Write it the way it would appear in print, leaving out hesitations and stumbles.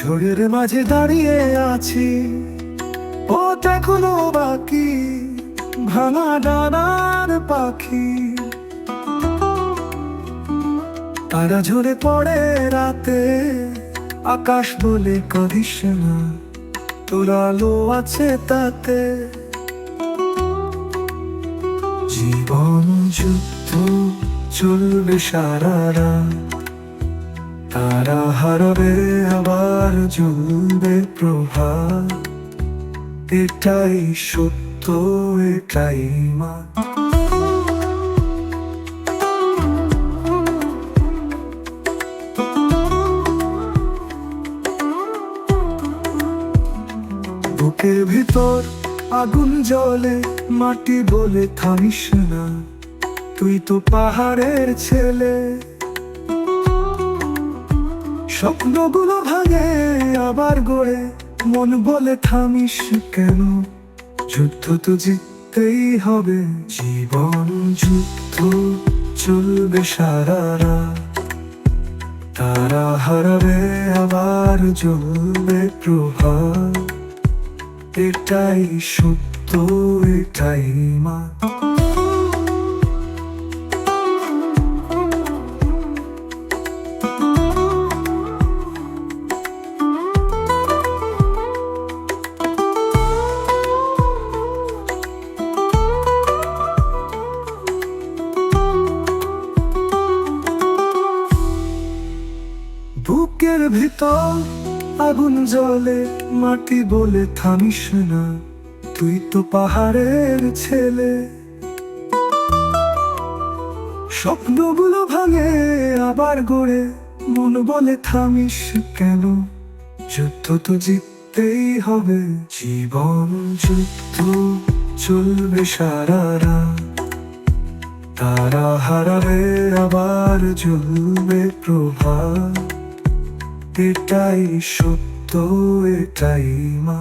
ঝড়ের মাঝে দাঁড়িয়ে আছি, পথ এখনো বাকি, ভাঙা ডানার পাখি। তারা ঝরে পড়ে রাতে, আকাশ বলে কাঁদিস না, তোর আলো আছে তাতে। জীবন যুদ্ধ চলবে সারা রাত, তারা হারাবে আবার জ্বলবে প্রভাত। এটাই সত্য, এটাই মা। বুকের ভিতর আগুন জ্বলে, মাটি বলে থামিস না, তুই তো পাহাড়ের ছেলে। স্বপ্নগুলো ভাঙে আবার গড়ে, মন বলে থামিস কেন, যুদ্ধ তো জিততেই হবে। জীবন যুদ্ধ চলবে সারা রাত, তারা হারাবে আবার জ্বলবে প্রভাত। এটাই সত্য, এটাই মা। বুকের ভিতর আগুন জ্বলে, মাটি বলে থামিস না, তুই তো পাহাড়ের ছেলে। স্বপ্নগুলো ভাঙে আবার গড়ে, মন বলে থামিস কেন, যুদ্ধ তো জিততেই হবে। জীবন যুদ্ধ চলবে সারা রাত, তারা হারাবে আবার জ্বলবে প্রভাত। এটাই সত্য, এটাই মা।